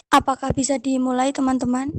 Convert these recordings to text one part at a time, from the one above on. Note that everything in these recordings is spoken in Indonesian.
Apakah bisa dimulai, teman-teman?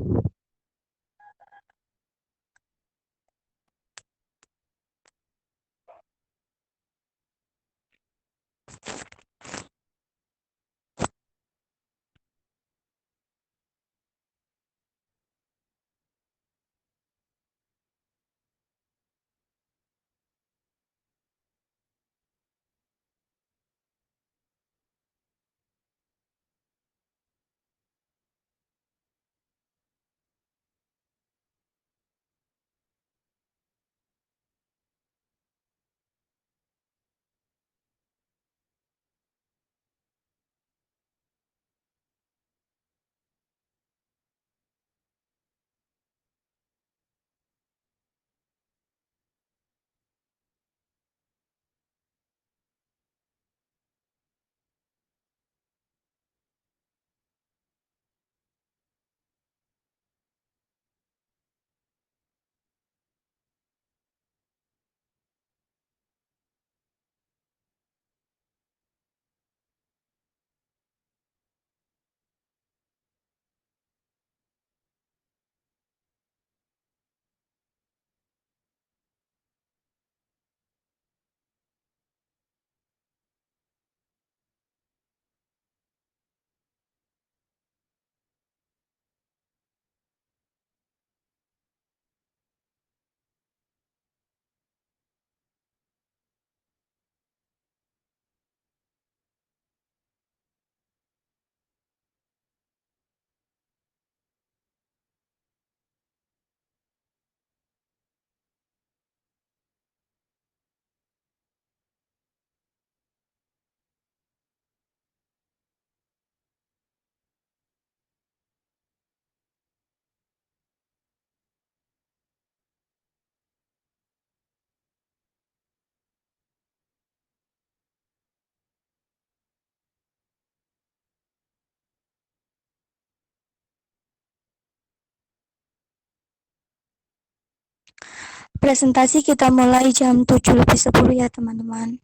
Presentasi kita mulai jam 7 lebih 10 ya, teman-teman.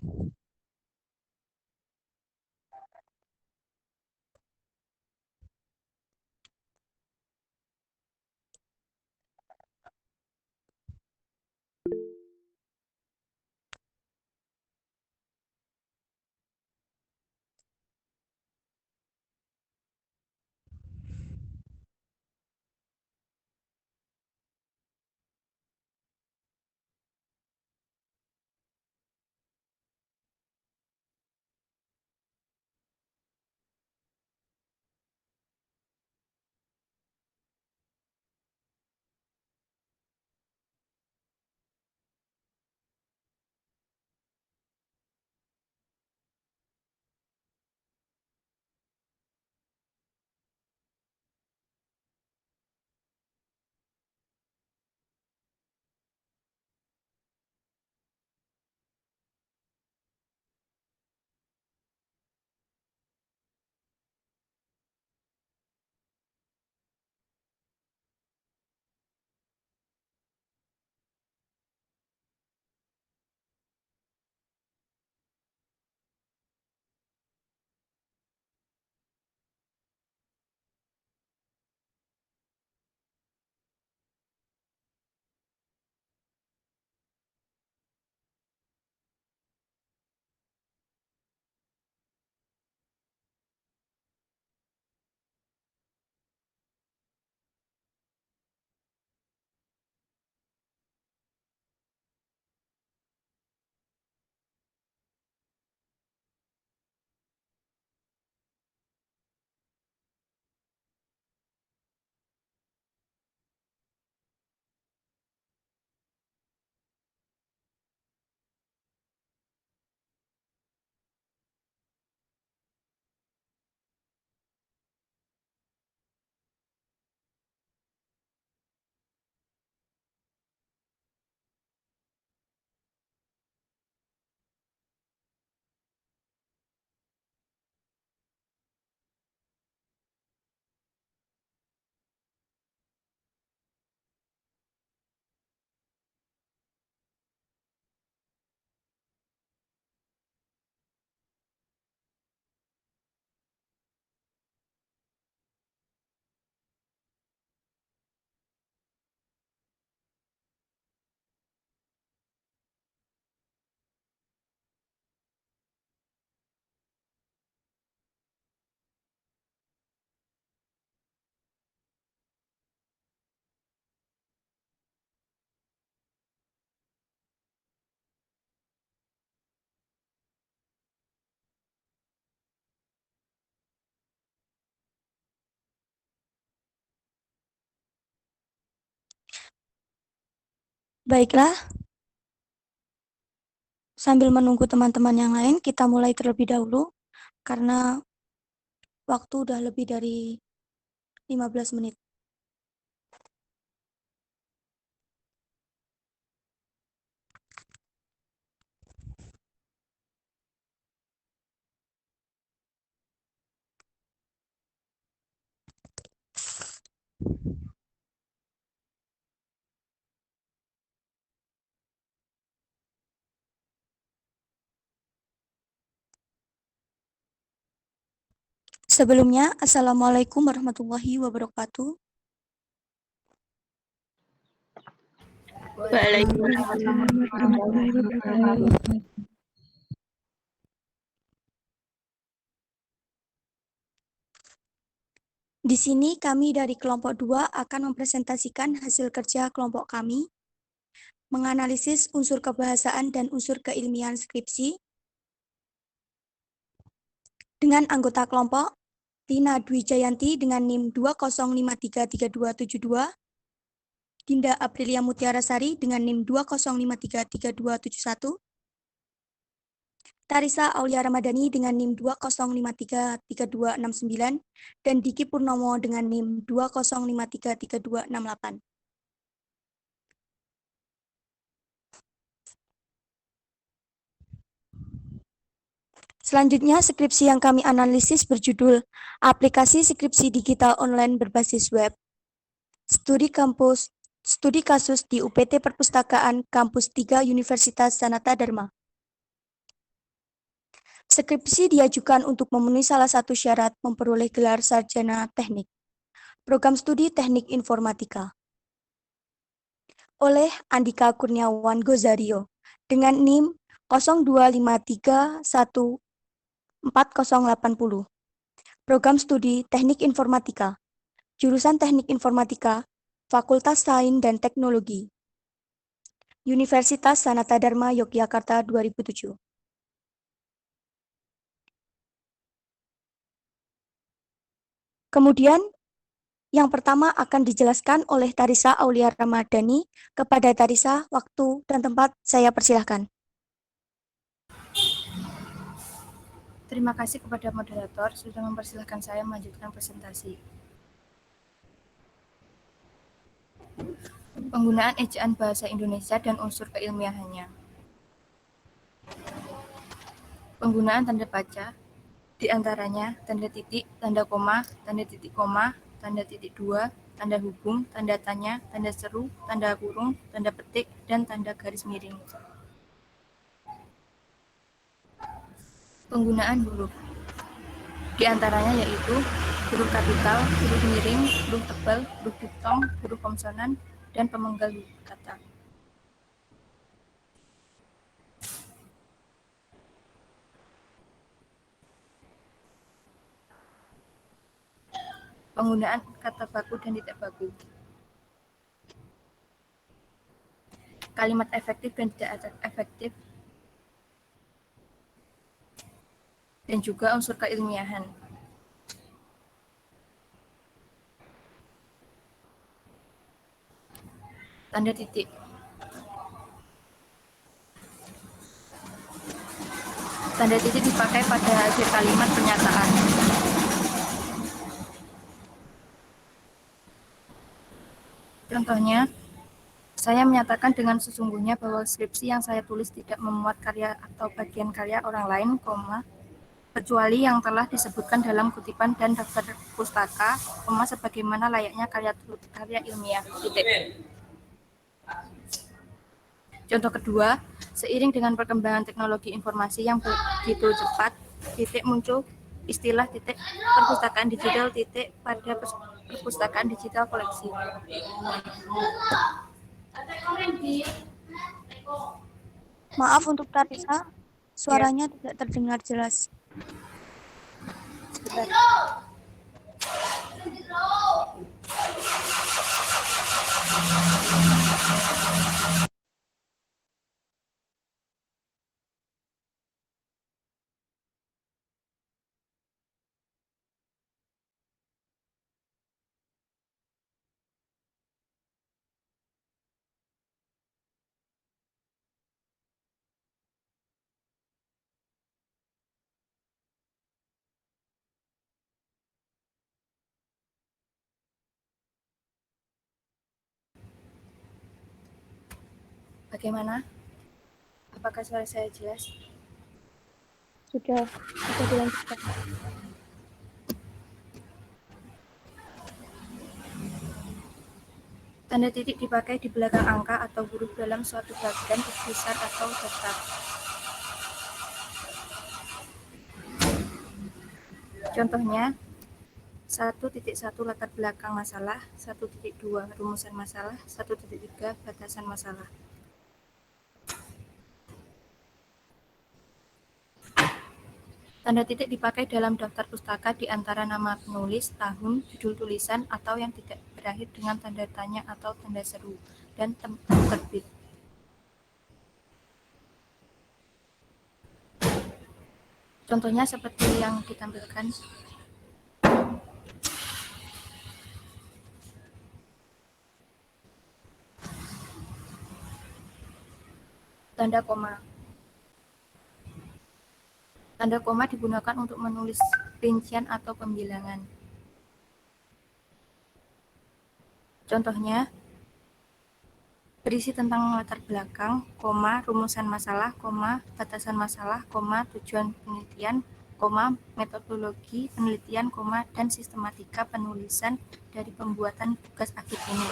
Baiklah, sambil menunggu teman-teman yang lain, kita mulai terlebih dahulu karena waktu udah lebih dari 15 menit. Sebelumnya, Assalamualaikum warahmatullahi wabarakatuh. Waalaikumsalam warahmatullahi wabarakatuh. Di sini kami dari kelompok 2 akan mempresentasikan hasil kerja kelompok kami, menganalisis unsur kebahasaan dan unsur keilmian skripsi, dengan anggota kelompok Lina Dwi Jayanti dengan NIM 205333272, Dinda Aprilia Mutiara Sari dengan NIM 205333271, Tarisa Aulia Ramadhani dengan NIM 205333269, dan Diki Purnomo dengan NIM 205333268. Selanjutnya, skripsi yang kami analisis berjudul Aplikasi Skripsi Digital Online Berbasis Web. Studi kasus di UPT Perpustakaan Kampus 3 Universitas Sanata Dharma. Skripsi diajukan untuk memenuhi salah satu syarat memperoleh gelar sarjana teknik, program studi teknik informatika, oleh Andika Kurniawan Gozario dengan NIM 025314080, program studi teknik informatika, jurusan teknik informatika, Fakultas Sains dan Teknologi, Universitas Sanata Dharma Yogyakarta 2007. Kemudian, yang pertama akan dijelaskan oleh Tarisa Aulia Ramadhani. Kepada Tarisa, waktu dan tempat saya persilahkan. Terima kasih kepada moderator sudah mempersilahkan saya melanjutkan presentasi. Penggunaan ejaan bahasa Indonesia dan unsur keilmiahannya. Penggunaan tanda baca, di antaranya tanda titik, tanda koma, tanda titik dua, tanda hubung, tanda tanya, tanda seru, tanda kurung, tanda petik, dan tanda garis miring. Penggunaan huruf, di antaranya yaitu huruf kapital, huruf miring, huruf tebal, huruf diftong, huruf konsonan, dan pemenggal kata. Penggunaan kata baku dan tidak baku. Kalimat efektif dan tidak efektif. Dan juga unsur keilmiahan. Tanda titik. Tanda titik dipakai pada akhir kalimat pernyataan. Contohnya, saya menyatakan dengan sesungguhnya bahwa skripsi yang saya tulis tidak memuat karya atau bagian karya orang lain, kecuali yang telah disebutkan dalam kutipan dan daftar pustaka, sebagaimana layaknya karya ilmiah. Titik. Contoh kedua, seiring dengan perkembangan teknologi informasi yang begitu cepat, muncul istilah perpustakaan digital pada perpustakaan digital koleksi. Maaf untuk Tarisa, suaranya tidak terdengar jelas. Sebentar. Bagaimana? Apakah suara saya jelas? Sudah, bisa dilanjutkan. Tanda titik dipakai di belakang angka atau huruf dalam suatu bagian besar atau daftar. Contohnya, 1.1 latar belakang masalah, 1.2 rumusan masalah, 1.3 batasan masalah. Tanda titik dipakai dalam daftar pustaka di antara nama penulis, tahun, judul tulisan, atau yang tidak berakhir dengan tanda tanya atau tanda seru, dan tempat terbit. Contohnya seperti yang ditampilkan. Tanda koma. Tanda koma digunakan untuk menulis rincian atau pembilangan. Contohnya, berisi tentang latar belakang, koma, rumusan masalah, koma, batasan masalah, koma, tujuan penelitian, koma, metodologi penelitian, koma, dan sistematika penulisan dari pembuatan tugas akhir ini.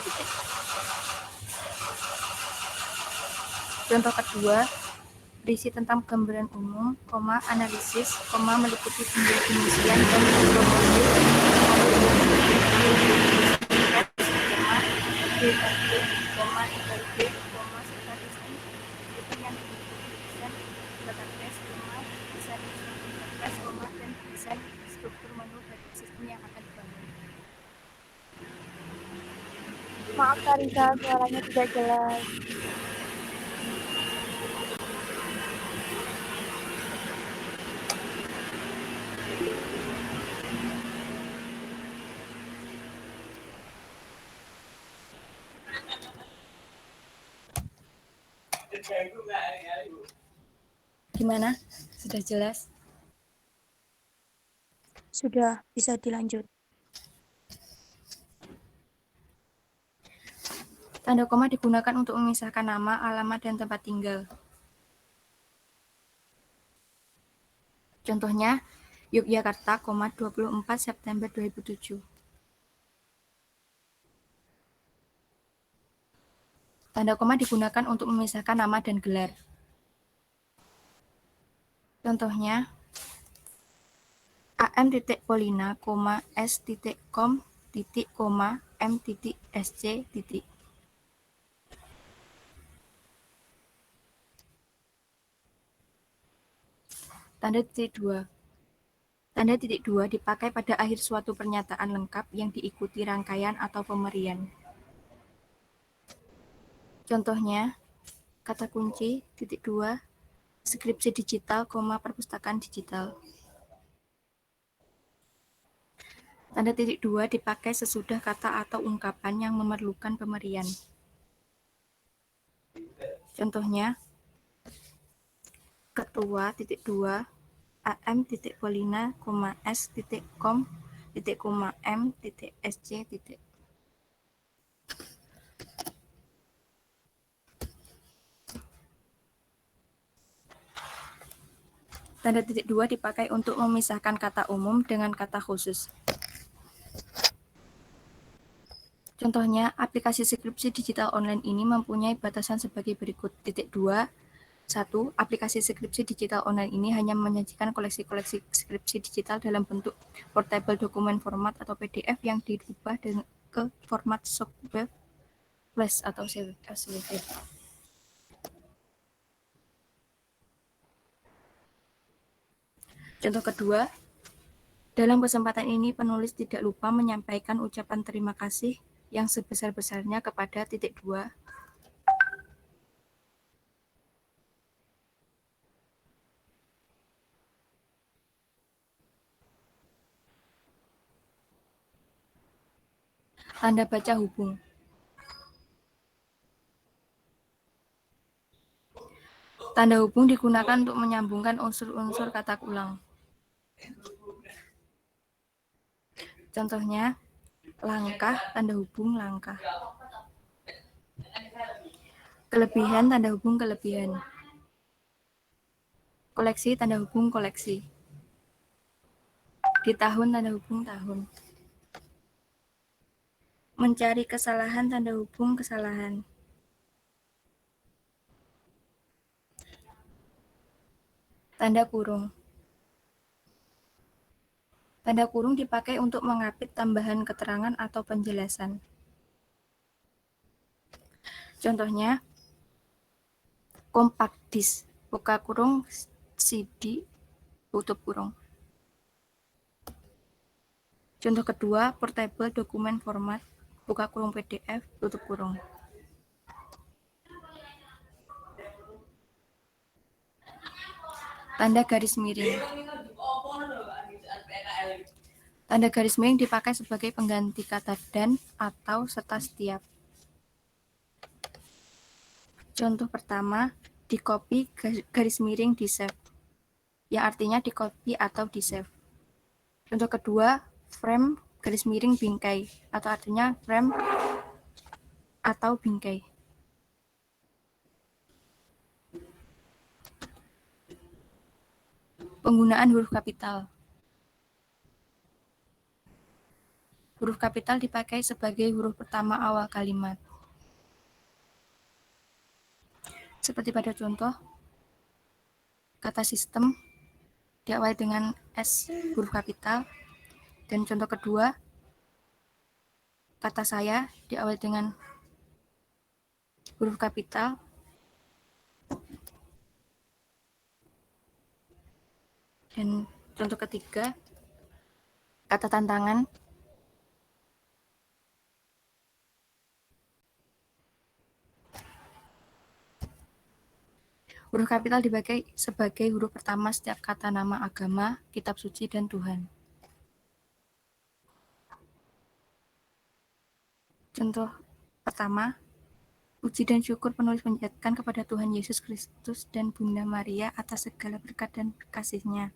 Contoh kedua, berisi tentang gambaran umum, koma, analisis, koma, meliputi penelitian dan promosi, koma, statistik, yang desain database, desain database, dan desain struktur menu dari sistem yang akan dibangun. Maaf Karisa, suaranya tidak jelas. Gimana? Sudah jelas? Sudah, bisa dilanjut. Tanda koma digunakan untuk memisahkan nama, alamat, dan tempat tinggal. Contohnya, Yogyakarta, 24 September 2007. Tanda koma digunakan untuk memisahkan nama dan gelar. Contohnya, am.polina, s.com, m.sc. Tanda titik dua. Tanda titik dua dipakai pada akhir suatu pernyataan lengkap yang diikuti rangkaian atau pemerian. Contohnya, kata kunci, titik dua, skripsi digital, perpustakaan digital. Tanda titik dua dipakai sesudah kata atau ungkapan yang memerlukan pemerian. Contohnya, ketua, titik dua, am.polina, s.com, m.sc. Tanda titik dua dipakai untuk memisahkan kata umum dengan kata khusus. Contohnya, aplikasi skripsi digital online ini mempunyai batasan sebagai berikut. Titik dua, 1. Aplikasi skripsi digital online ini hanya menyajikan koleksi-koleksi skripsi digital dalam bentuk portable dokumen format atau PDF yang dirubah ke format software flash atau CSV. Contoh kedua, dalam kesempatan ini penulis tidak lupa menyampaikan ucapan terima kasih yang sebesar-besarnya kepada titik dua. Tanda baca hubung. Tanda hubung digunakan untuk menyambungkan unsur-unsur kata ulang. Contohnya, langkah, tanda hubung langkah. Kelebihan tanda hubung kelebihan. Koleksi tanda hubung koleksi. Di tahun tanda hubung tahun. Mencari kesalahan tanda hubung kesalahan. Tanda kurung. Tanda kurung dipakai untuk mengapit tambahan keterangan atau penjelasan. Contohnya, compact disc, buka kurung CD, tutup kurung. Contoh kedua, portable document format, buka kurung PDF, tutup kurung. Tanda garis miring. Tanda garis miring dipakai sebagai pengganti kata dan atau serta setiap. Contoh pertama, di copy garis miring di save, yang artinya di copy atau di save. Contoh kedua, frame garis miring bingkai, atau artinya frame atau bingkai. Penggunaan huruf kapital. Huruf kapital dipakai sebagai huruf pertama awal kalimat. Seperti pada contoh, kata sistem diawali dengan S huruf kapital. Dan contoh kedua, kata saya diawali dengan huruf kapital. Dan contoh ketiga, kata tantangan huruf kapital dipakai sebagai huruf pertama setiap kata nama agama, kitab suci, dan Tuhan. Contoh pertama, puji dan syukur penulis panjatkan kepada Tuhan Yesus Kristus dan Bunda Maria atas segala berkat dan kasih-Nya.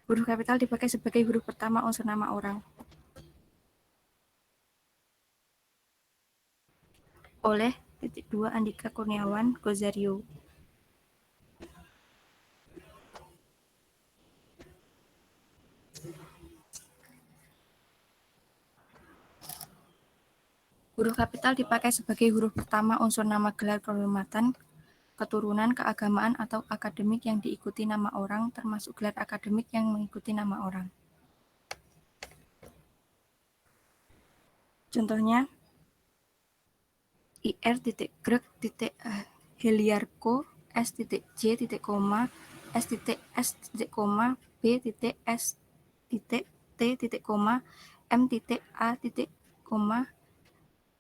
Huruf kapital dipakai sebagai huruf pertama unsur nama orang. Oleh .2 Andika Kurniawan Gozario. Huruf kapital dipakai sebagai huruf pertama unsur nama gelar kehormatan, keturunan, keagamaan, atau akademik yang diikuti nama orang, termasuk gelar akademik yang mengikuti nama orang. Contohnya, ir.greg.heliarko s.j.s.s.b.s.s.m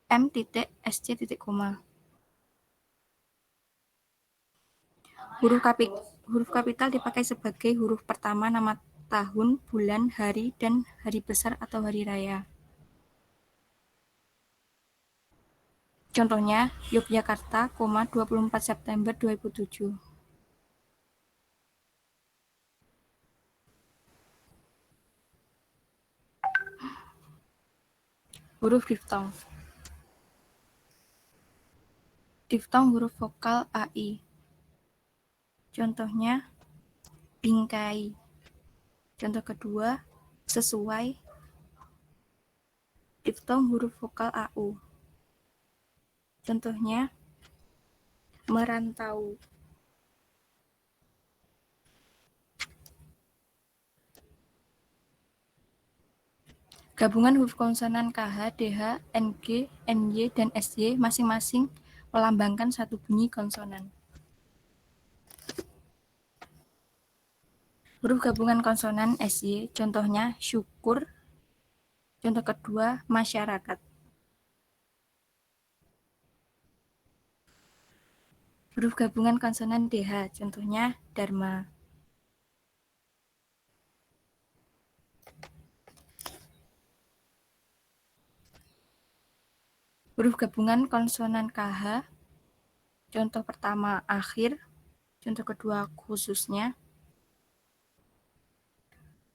m.a.m.sc. Huruf kapital dipakai sebagai huruf pertama nama tahun, bulan, hari, dan hari besar atau hari raya. Contohnya, Yogyakarta, 24 September 2007. Huruf diftong. Diftong huruf vokal AI. Contohnya, bingkai. Contoh kedua, sesuai. Diftong huruf vokal AU. Contohnya, merantau. Gabungan huruf konsonan KH, DH, NG, NY, dan SY masing-masing melambangkan satu bunyi konsonan. Huruf gabungan konsonan SY, contohnya syukur. Contoh kedua, masyarakat. Huruf gabungan konsonan DH, contohnya dharma. Huruf gabungan konsonan KH, contoh pertama akhir, contoh kedua khususnya.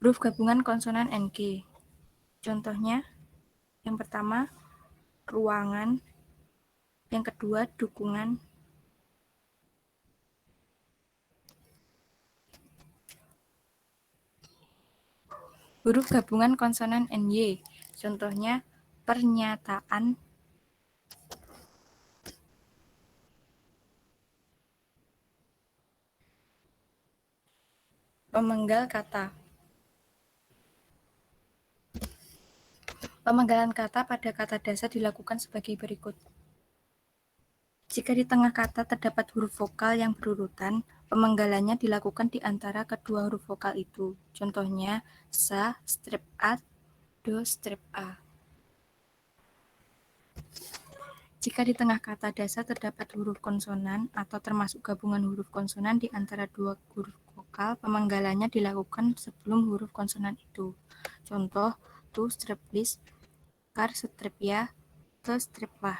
Huruf gabungan konsonan NG, contohnya yang pertama ruangan, Yang kedua, dukungan. Huruf gabungan konsonan NY. Contohnya, pernyataan, pemenggal kata. Pemenggalan kata pada kata dasar dilakukan sebagai berikut. Jika di tengah kata terdapat huruf vokal yang berurutan, pemenggalannya dilakukan di antara kedua huruf vokal itu. Contohnya, sa, strip a, do, strip a. Jika di tengah kata dasar terdapat huruf konsonan atau termasuk gabungan huruf konsonan di antara dua huruf vokal, pemenggalannya dilakukan sebelum huruf konsonan itu. Contoh, tu, strip list, kar, strip ya, te, strip lah.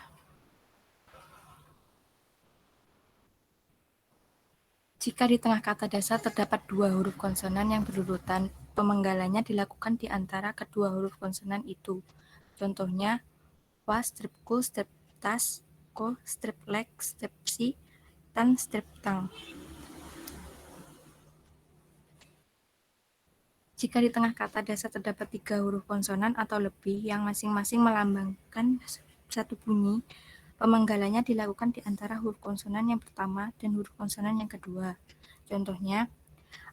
Jika di tengah kata dasar terdapat dua huruf konsonan yang berurutan, pemenggalannya dilakukan di antara kedua huruf konsonan itu. Contohnya, wa, strip ku, strip tas, ko, strip lek, strip si, tan, strip tang. Jika di tengah kata dasar terdapat 3 huruf konsonan atau lebih yang masing-masing melambangkan satu bunyi, pemenggalannya dilakukan di antara huruf konsonan yang pertama dan huruf konsonan yang kedua. Contohnya,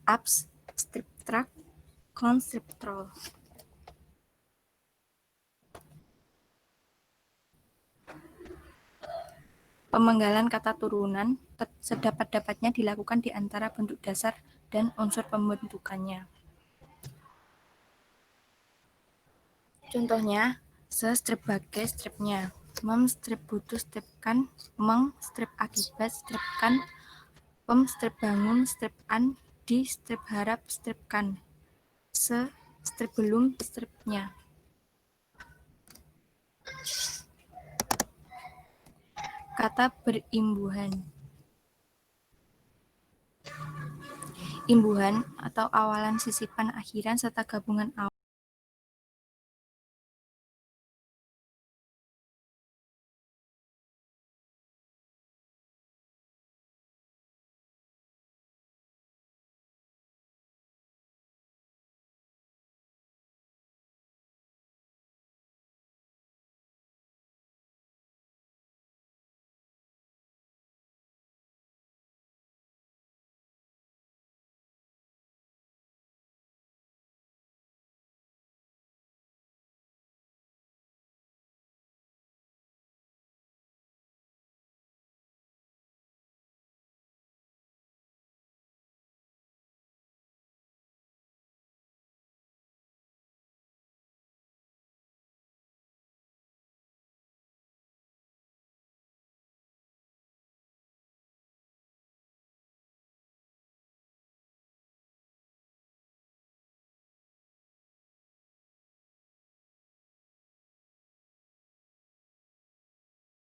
ups, strip track, con, strip troll. Pemenggalan kata turunan sedapat-dapatnya dilakukan di antara bentuk dasar dan unsur pembentukannya. Contohnya, se, strip bagai, stripnya, mem, strip butuh, strip kan, meng, strip akibat, strip kan, pem, strip bangun, strip an, di, strip harap, strip kan, se, strip belum, stripnya. Kata berimbuhan. Imbuhan atau awalan sisipan akhiran serta gabungan awal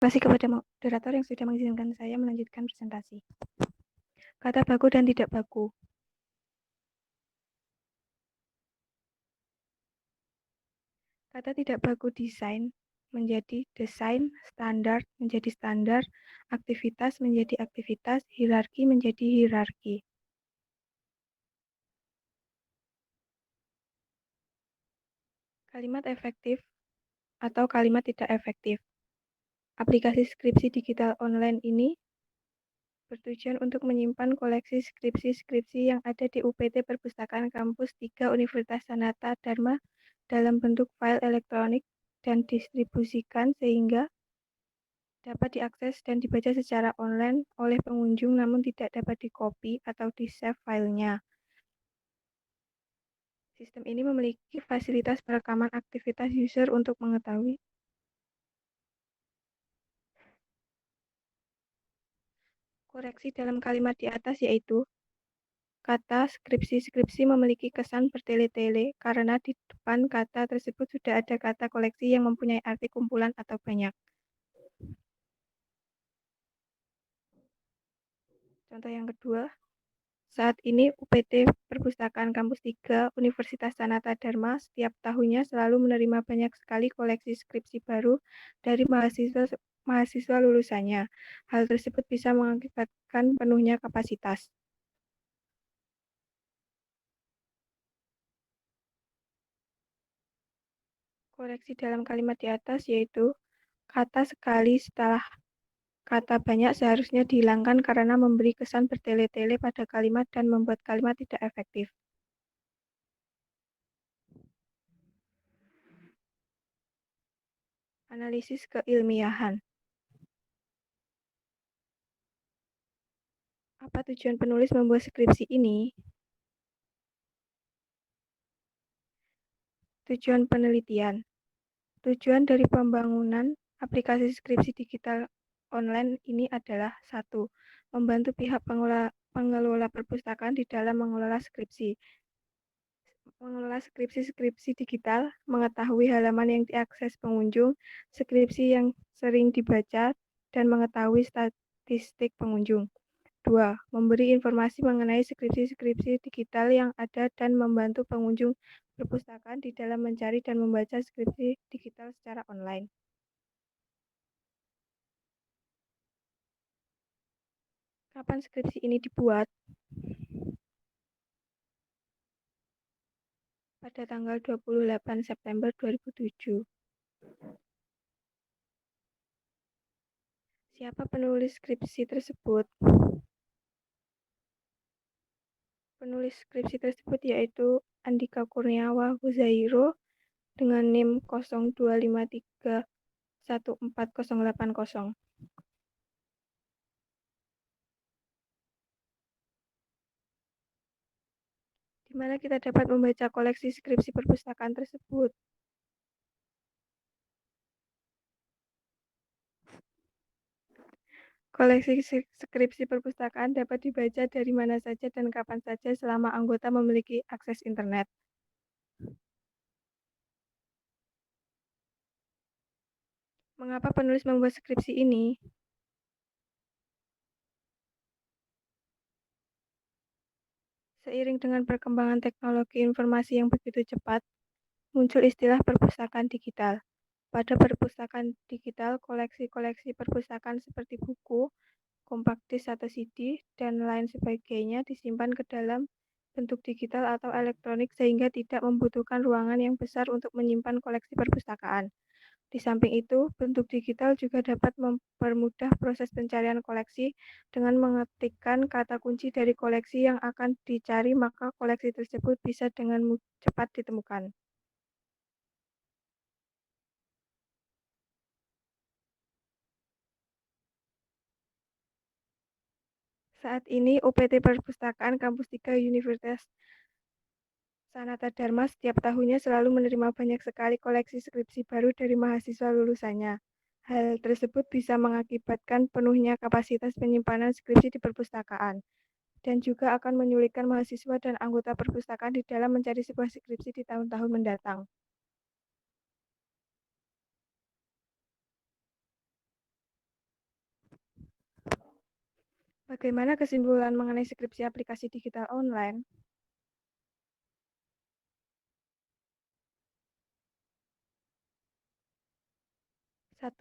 Terima kasih kepada moderator yang sudah mengizinkan saya melanjutkan presentasi. Kata baku dan tidak baku. Kata tidak baku desain menjadi desain, standar menjadi standar, aktivitas menjadi aktivitas, hierarki menjadi hierarki. Kalimat efektif atau kalimat tidak efektif. Aplikasi skripsi digital online ini bertujuan untuk menyimpan koleksi skripsi-skripsi yang ada di UPT Perpustakaan Kampus 3 Universitas Sanata Dharma dalam bentuk file elektronik dan distribusikan sehingga dapat diakses dan dibaca secara online oleh pengunjung namun tidak dapat di-copy atau di-save filenya. Sistem ini memiliki fasilitas perekaman aktivitas user untuk mengetahui koreksi dalam kalimat di atas, yaitu kata skripsi-skripsi memiliki kesan bertele-tele karena di depan kata tersebut sudah ada kata koleksi yang mempunyai arti kumpulan atau banyak. Contoh yang kedua, Saat ini UPT Perpustakaan Kampus 3 Universitas Sanata Dharma setiap tahunnya selalu menerima banyak sekali koleksi skripsi baru dari mahasiswa lulusannya. Hal tersebut bisa mengakibatkan penuhnya kapasitas. Koreksi dalam kalimat di atas yaitu kata sekali setelah kata banyak seharusnya dihilangkan karena memberi kesan bertele-tele pada kalimat dan membuat kalimat tidak efektif. Analisis keilmiahan. Apa tujuan penulis membuat skripsi ini? Tujuan penelitian. Tujuan dari pembangunan aplikasi skripsi digital online ini adalah 1. Membantu pihak pengelola perpustakaan di dalam mengelola skripsi digital, mengetahui halaman yang diakses pengunjung, skripsi yang sering dibaca, dan mengetahui statistik pengunjung. 2. Memberi informasi mengenai skripsi-skripsi digital yang ada dan membantu pengunjung perpustakaan di dalam mencari dan membaca skripsi digital secara online. Kapan skripsi ini dibuat? Pada tanggal 28 September 2007. Siapa penulis skripsi tersebut? Penulis skripsi tersebut yaitu Andika Kurniawa Huzairo dengan NIM 0253140080. Di mana kita dapat membaca koleksi skripsi perpustakaan tersebut. Koleksi skripsi perpustakaan dapat dibaca dari mana saja dan kapan saja selama anggota memiliki akses internet. Mengapa penulis membuat skripsi ini? Seiring dengan perkembangan teknologi informasi yang begitu cepat, muncul istilah perpustakaan digital. Pada perpustakaan digital, koleksi-koleksi perpustakaan seperti buku, compact disc atau CD, dan lain sebagainya disimpan ke dalam bentuk digital atau elektronik sehingga tidak membutuhkan ruangan yang besar untuk menyimpan koleksi perpustakaan. Di samping itu, bentuk digital juga dapat mempermudah proses pencarian koleksi dengan mengetikkan kata kunci dari koleksi yang akan dicari, maka koleksi tersebut bisa dengan cepat ditemukan. Saat ini, UPT Perpustakaan Kampus 3 Universitas Sanata Dharma setiap tahunnya selalu menerima banyak sekali koleksi skripsi baru dari mahasiswa lulusannya. Hal tersebut bisa mengakibatkan penuhnya kapasitas penyimpanan skripsi di perpustakaan, dan juga akan menyulitkan mahasiswa dan anggota perpustakaan di dalam mencari sebuah skripsi di tahun-tahun mendatang. Bagaimana kesimpulan mengenai skripsi aplikasi digital online? 1.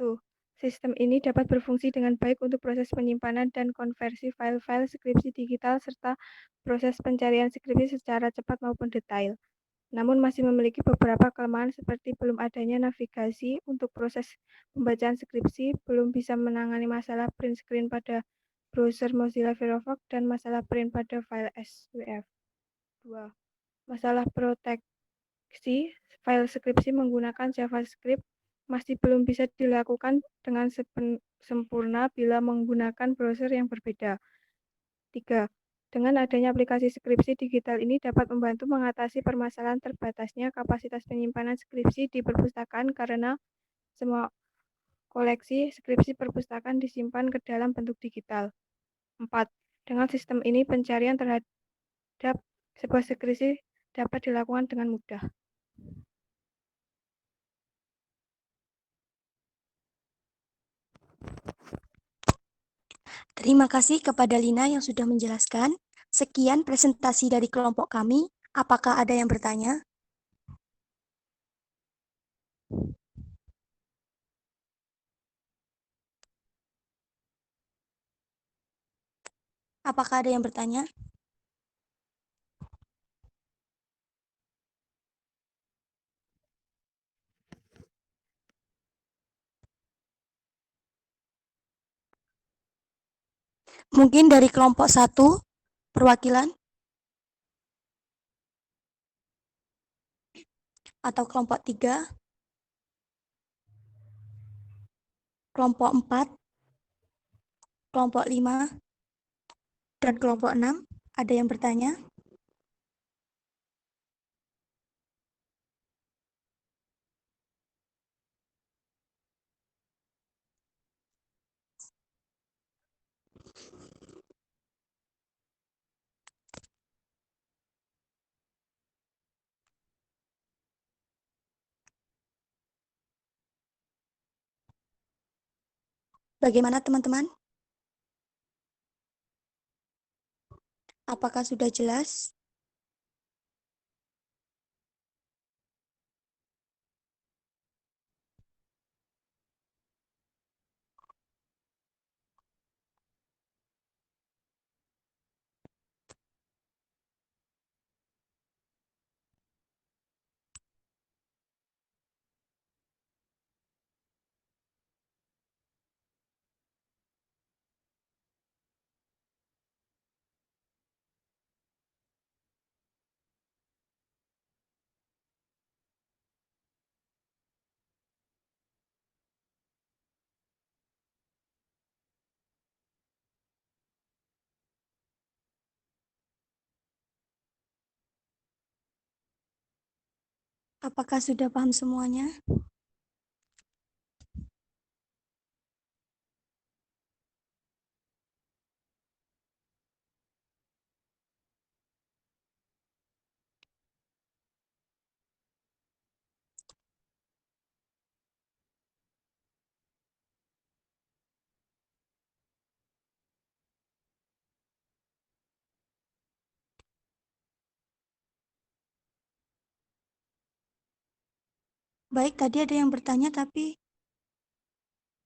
Sistem ini dapat berfungsi dengan baik untuk proses penyimpanan dan konversi file-file skripsi digital serta proses pencarian skripsi secara cepat maupun detail. Namun masih memiliki beberapa kelemahan seperti belum adanya navigasi untuk proses pembacaan skripsi, belum bisa menangani masalah print screen pada browser Mozilla Firefox, dan masalah print pada file SWF. 2. Masalah proteksi file skripsi menggunakan JavaScript masih belum bisa dilakukan dengan sempurna bila menggunakan browser yang berbeda. 3. Dengan adanya aplikasi skripsi digital ini dapat membantu mengatasi permasalahan terbatasnya kapasitas penyimpanan skripsi di perpustakaan karena semua koleksi skripsi perpustakaan disimpan ke dalam bentuk digital. 4. Dengan sistem ini pencarian terhadap sebuah skripsi dapat dilakukan dengan mudah. Terima kasih kepada Lina yang sudah menjelaskan. Sekian presentasi dari kelompok kami. Apakah ada yang bertanya? Apakah ada yang bertanya? Mungkin dari kelompok 1, perwakilan, atau kelompok 3, kelompok 4, kelompok 5, dan kelompok 6. Ada yang bertanya? Bagaimana teman-teman? Apakah sudah jelas? Apakah sudah paham semuanya? Baik, tadi ada yang bertanya tapi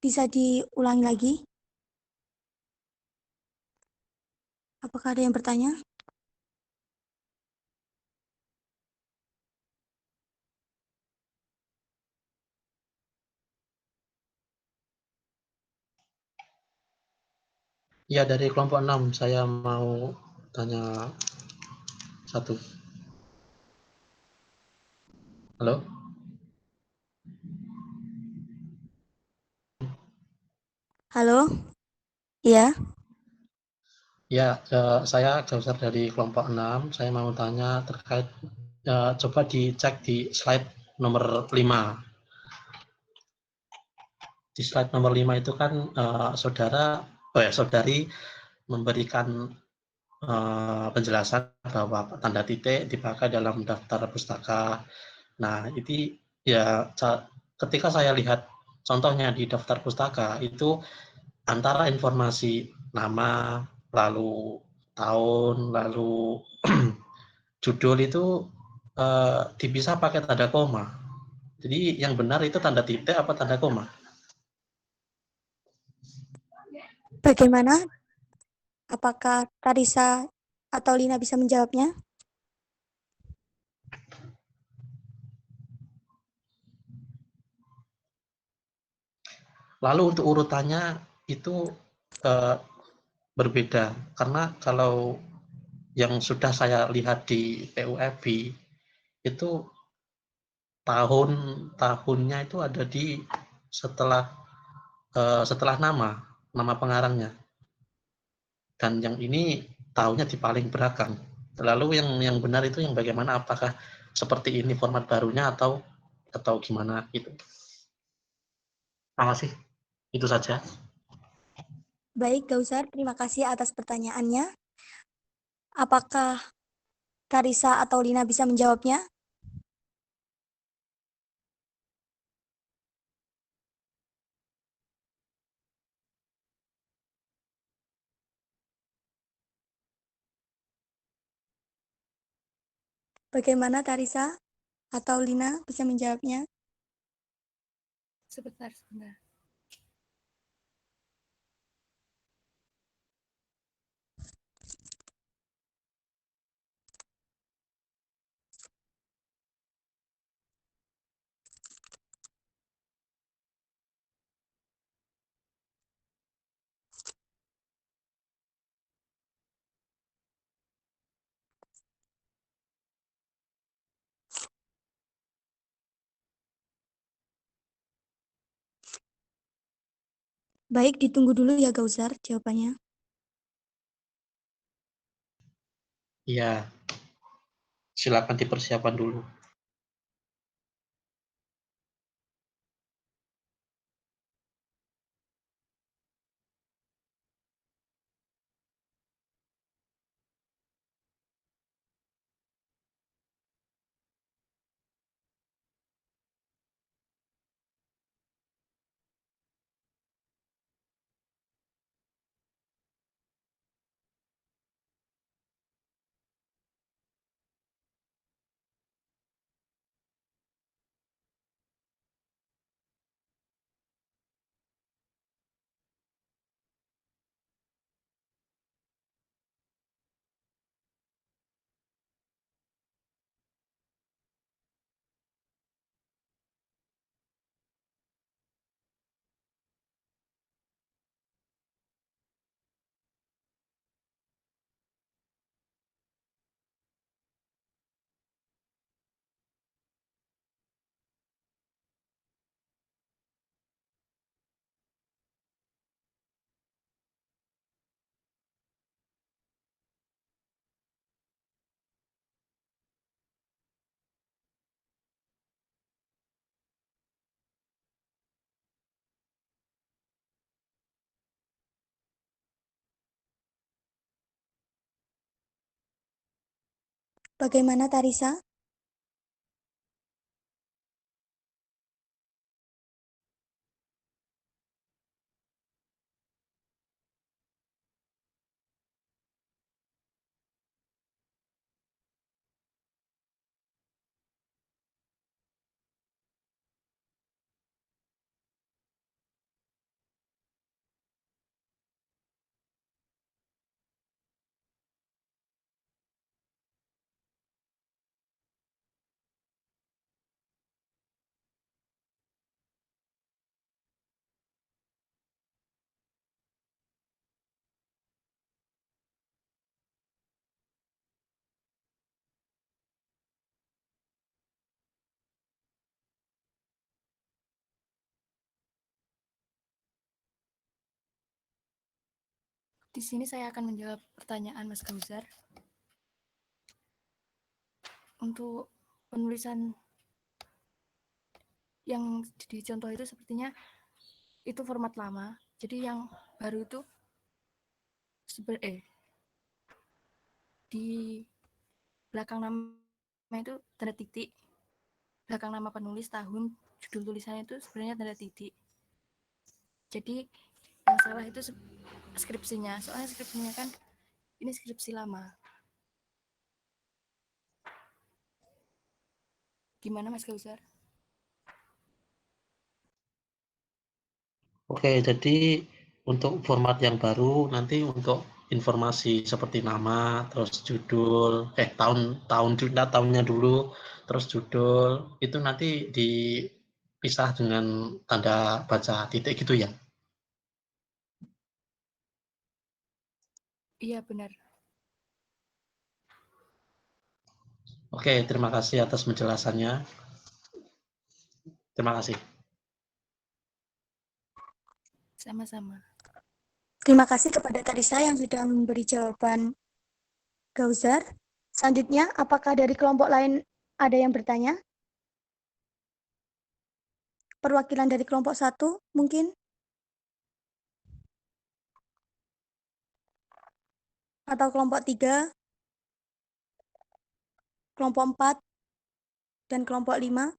bisa diulangi lagi. Apakah ada yang bertanya? Ya, dari kelompok 6 saya mau tanya satu. Halo? Halo? Iya. Ya, saya Gausar dari kelompok 6. Saya mau tanya terkait, coba dicek di slide nomor 5. Di slide nomor 5 itu kan saudari memberikan penjelasan bahwa tanda titik dipakai dalam daftar pustaka. Nah, ini ya ketika saya lihat contohnya di daftar pustaka itu antara informasi nama, lalu tahun, lalu judul itu dipisah pakai tanda koma. Jadi yang benar itu tanda titik apa tanda koma? Bagaimana? Apakah Karisa atau Lina bisa menjawabnya? Lalu untuk urutannya itu eh, berbeda karena kalau yang sudah saya lihat di PUFB itu tahunnya itu ada di setelah setelah nama pengarangnya, dan yang ini tahunnya di paling belakang. Lalu yang benar itu yang bagaimana, apakah seperti ini format barunya atau gimana gitu. Terima kasih, itu saja. Baik, Gausar, terima kasih atas pertanyaannya. Apakah Karisa atau Lina bisa menjawabnya? Bagaimana Tarisa atau Lina bisa menjawabnya? Sebentar. Baik, ditunggu dulu ya Gauzar jawabannya. Iya, silakan dipersiapkan dulu. Bagaimana Tarisa? Di sini saya akan menjawab pertanyaan Mas Gauzar. Untuk penulisan yang di contoh itu sepertinya itu format lama. Jadi yang baru itu di belakang nama itu tanda titik, belakang nama penulis, tahun, judul tulisannya itu sebenarnya tanda titik. Jadi yang salah itu skripsinya, soalnya skripsinya kan ini skripsi lama. Gimana Mas Gauzar? Oke, jadi untuk format yang baru nanti untuk informasi seperti nama, terus judul, tahunnya dulu, terus judul itu nanti dipisah dengan tanda baca titik gitu ya. Iya benar. Oke, terima kasih atas penjelasannya. Terima kasih. Sama-sama. Terima kasih kepada Tarisa yang sudah memberi jawaban Gauzar. Selanjutnya, apakah dari kelompok lain ada yang bertanya? Perwakilan dari kelompok 1 mungkin? Atau kelompok 3, kelompok 4, dan kelompok 5?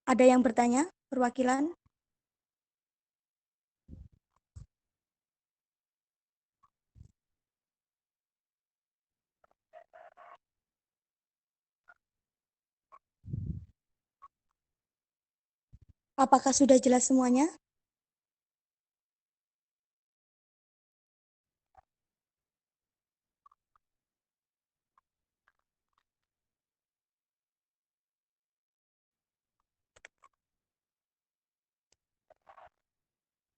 Ada yang bertanya? Perwakilan? Apakah sudah jelas semuanya?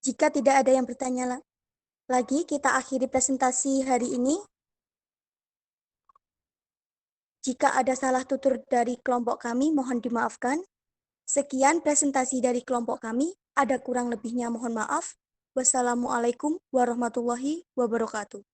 Jika tidak ada yang bertanya lagi, kita akhiri presentasi hari ini. Jika ada salah tutur dari kelompok kami, mohon dimaafkan. Sekian presentasi dari kelompok kami. Ada kurang lebihnya mohon maaf. Wassalamualaikum warahmatullahi wabarakatuh.